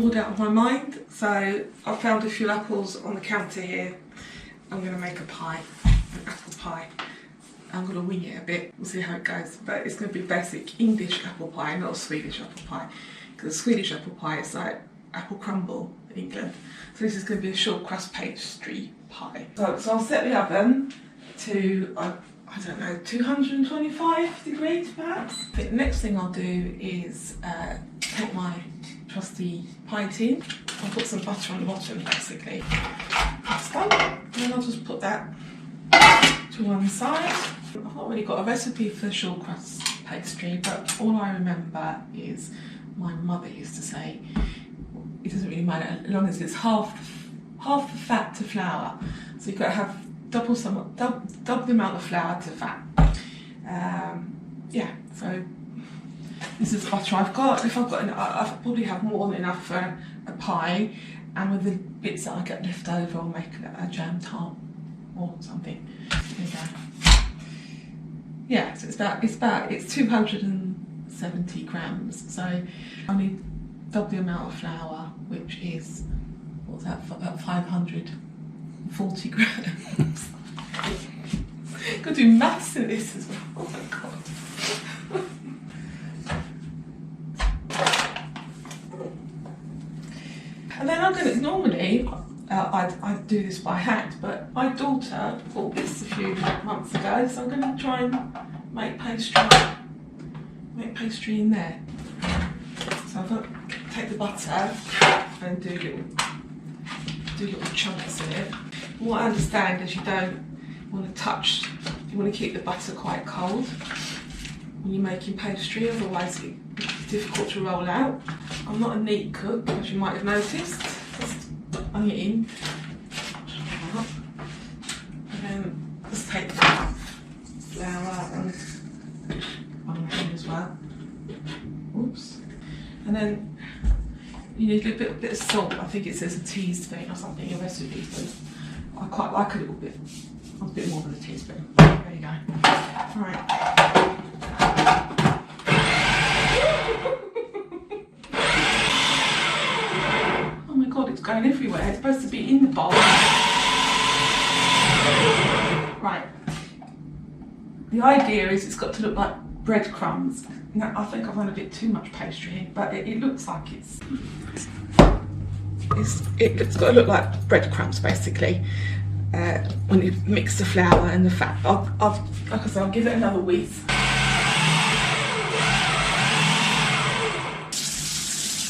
bored out of my mind, so I found a few apples on the counter here. I'm going to make a pie, an apple pie. I'm going to wing it a bit, we'll see how it goes, but it's going to be basic English apple pie, not a Swedish apple pie, because a Swedish apple pie is like apple crumble in England, so this is going to be a short crust pastry pie. So I'll set the oven to, I don't know, 225 degrees perhaps. The next thing I'll do is take my trusty pie tin, I'll put some butter on the bottom basically. That's done, and then I'll just put that to one side. I've not really got a recipe for short crust pastry, but all I remember is my mother used to say, it doesn't really matter as long as it's half the fat to flour. So you've got to have double the amount of flour to fat. Yeah, so this is the butter I've got. If I've got enough, I'll probably have more than enough for a pie, and with the bits that I get left over, I'll make a jam tart or something. There you go. Yeah, so it's 270 grams. So I need double the amount of flour, which is, what's that, about 540 grams. Got to do maths in this as well. Oh my god. And then I'm going to, normally I do this by hand, but my daughter bought this a few months ago, so I'm going to try and make pastry in there. So I've got to take the butter and do little chunks in it. What I understand is you don't want to touch, you want to keep the butter quite cold when you're making pastry, otherwise it's difficult to roll out. I'm not a neat cook, as you might have noticed. Just bung it in, and then just take the flour and bung it in as well. Oops. And then you need a bit of salt. I think it says a teaspoon or something in your recipe, but I quite like a little bit. A bit more than a teaspoon. There you go. Right. Oh my god, it's going everywhere. It's supposed to be in the bowl. Right. The idea is it's got to look like breadcrumbs. Now, I think I've done a bit too much pastry, but it looks like it's got to look like breadcrumbs basically. When you mix the flour and the fat, like I said, I'll give it another whiz.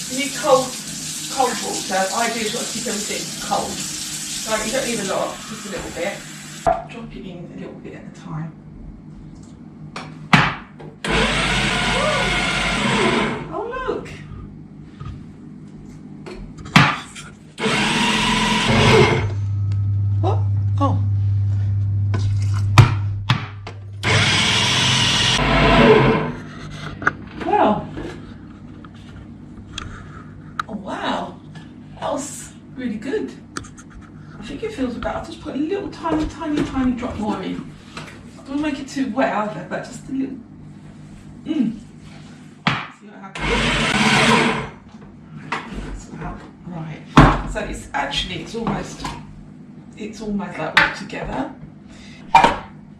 You need cold water. Ideally, you've got to keep everything cold. So you don't need a lot, just a little bit. Drop it in a little bit at a time. Oh look! What? Oh. Well. Oh wow. That was really good. I think it feels about, I'll just put a little tiny drop more in. I don't want to make it too wet either, but just a little. See what happens. That's about right. So it's almost like all together.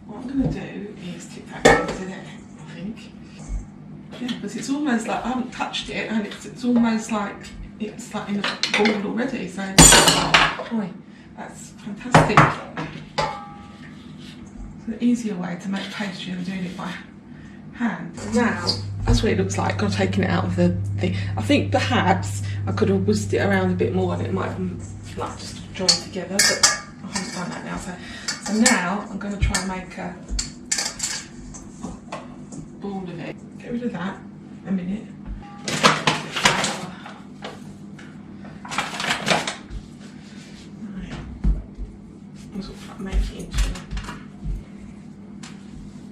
What I'm going to do is tip that into there, I think. Yeah, because it's almost like I haven't touched it, and it's almost like it's like in a ball already. So, boy, that's fantastic. It's an easier way to make pastry than doing it by hand. Now, that's what it looks like. I'm taking it out of the thing. I think perhaps I could have whisked it around a bit more and it might have like just joined together, but I haven't done that now. So now I'm going to try and make a ball of it. Get rid of that a minute. Right. I'll sort of make it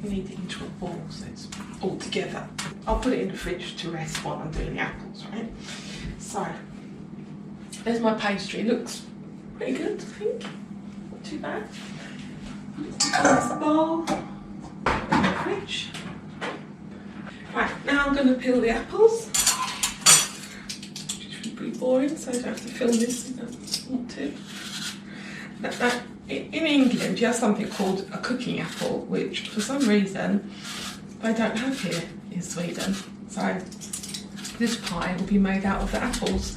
into a ball so it's all together. I'll put it in the fridge to rest while I'm doing the apples, right? So, there's my pastry. It looks pretty good, I think. Not too bad. Put it in this bowl. In the fridge. Right, now I'm going to peel the apples. Which is pretty boring, so I don't have to film this if I don't want to. In England, you have something called a cooking apple, which for some reason they don't have here in Sweden. So this pie will be made out of the apples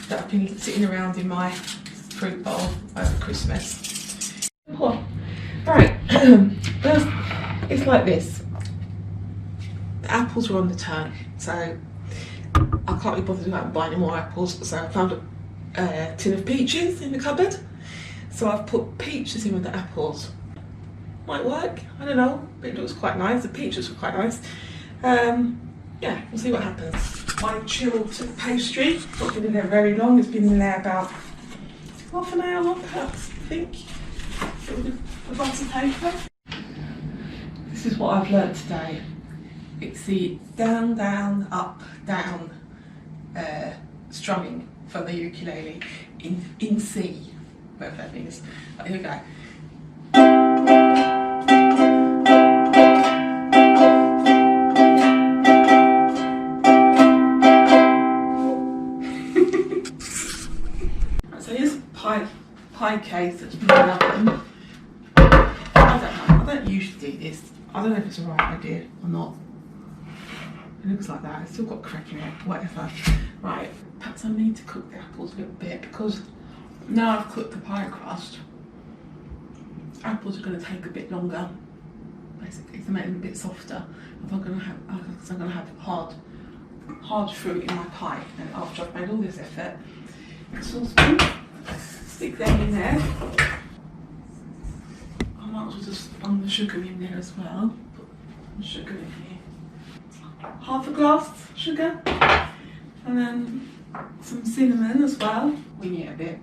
that have been sitting around in my fruit bowl over Christmas. Oh, right, it's like this. The apples are on the turn, so I can't be bothered about buying any more apples, so I found a tin of peaches in the cupboard. So I've put peaches in with the apples. Might work, I don't know, but it looks quite nice. The peaches were quite nice. Yeah, we'll see what happens. My chilled pastry, not been in there very long, it's been in there about half an hour perhaps, I think. The butter paper. This is what I've learnt today. It's the down, down, up, down strumming for the ukulele in C, whatever that means. But here we go. So here's a pie case that's been in the oven. I don't know, I don't usually do this. I don't know if it's the right idea or not. It looks like that, it's still got crack in it, whatever. Right, perhaps I need to cook the apples a little bit because now I've cooked the pie crust, apples are going to take a bit longer, basically, to make them a bit softer. If I'm going to have hard fruit in my pie, and after I've made all this effort, saucepan, stick them in there. I might as well just bung the sugar in there as well. Put the sugar in here. Half a glass sugar, and then some cinnamon as well. Wing it a bit.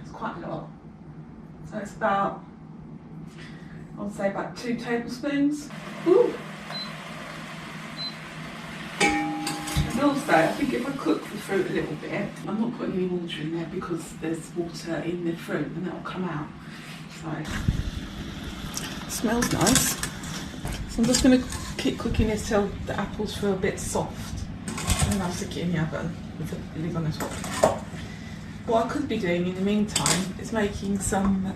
It's quite a lot. So it's about, I would say about 2 tablespoons. Ooh. And also, I think if I cook the fruit a little bit, I'm not putting any water in there because there's water in the fruit and that'll come out. So, it smells nice. So I'm just going to keep cooking this till the apples feel a bit soft, and then I'll stick it in the oven with the lid on the top. What I could be doing in the meantime is making some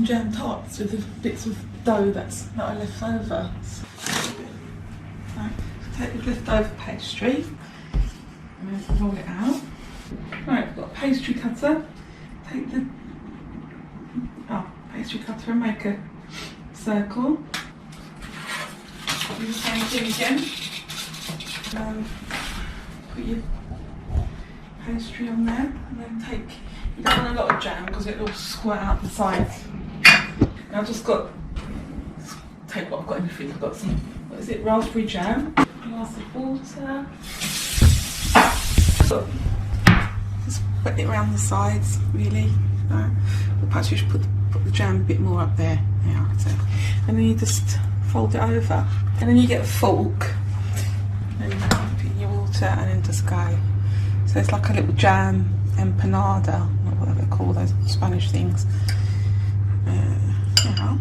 jam tarts with the bits of dough that I left over. So take the leftover pastry and then roll it out. Right, I've got a pastry cutter. Take the pastry cutter and make a circle. Do the same thing again. Put your pastry on there, and then you don't want a lot of jam because it'll squirt out the sides. And I've just got, take what I've got in the fridge. I've got some, raspberry jam, a glass of water. Just put it around the sides, really. Perhaps you should put the jam a bit more up there. Yeah, so. And then you just fold it over, and then you get a fork, and you put in your water, and then just go. So it's like a little jam empanada, or whatever they call those Spanish things. And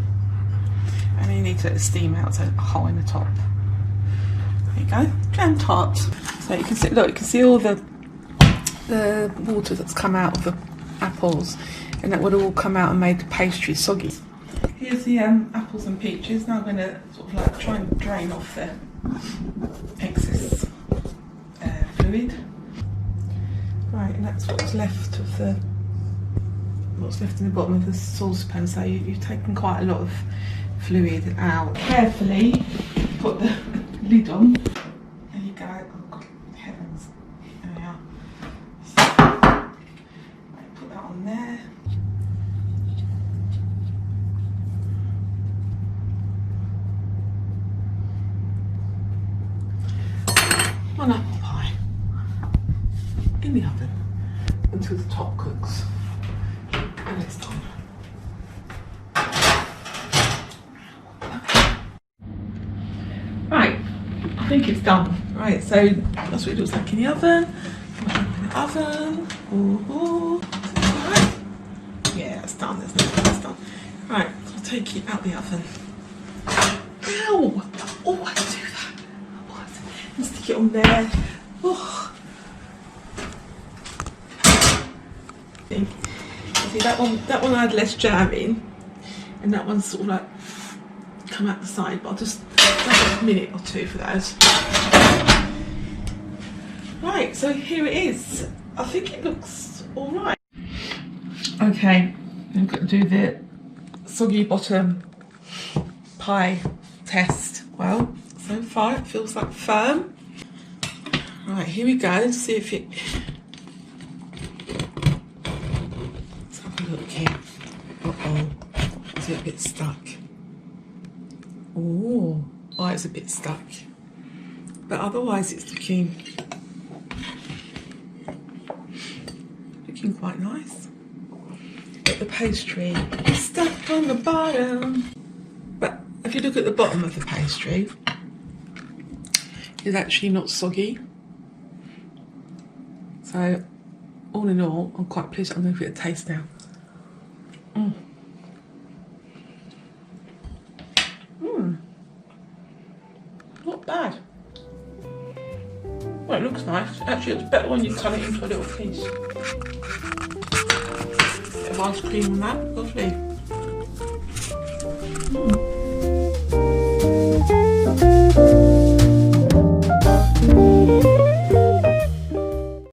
then you need to let the steam out, so a hole in the top. There you go, jam tart. So you can see, look, you can see all the water that's come out of the apples, and that would all come out and made the pastry soggy. Here's the apples and peaches. Now I'm going to sort of like try and drain off the excess fluid. Right, and that's what's left of what's left in the bottom of the saucepan. So you've taken quite a lot of fluid out. Carefully put the lid on. There you go. Oh God, heavens! There we are. So, right, put that on there. One apple pie in the oven until the top cooks, and it's done. Right, I think it's done. Right, so that's what it looks like in the oven. In the oven. Ooh. Right. Yeah, it's done. It's done. Right, I'll take it out the oven. Ow! Oh, I do that. Oh, stick it on there. Oh. See that one I had less jam in, and that one's sort of like come out the side, but I'll just give a minute or two for those. Right, so here it is. I think it looks alright. Okay, I'm going to do the soggy bottom pie test. Well, so far it feels like firm. Right, here we go. Let's see if it... Let's have a look here. Uh-oh. Is it a bit stuck? Oh, it's a bit stuck. But otherwise it's looking quite nice. But the pastry is stuck on the bottom. But if you look at the bottom of the pastry, it's actually not soggy. So, all in all, I'm quite pleased. I'm going to give it a taste now. Not bad. Well, it looks nice. Actually, it's better when you cut it into a little piece. Bit of ice cream on that, lovely.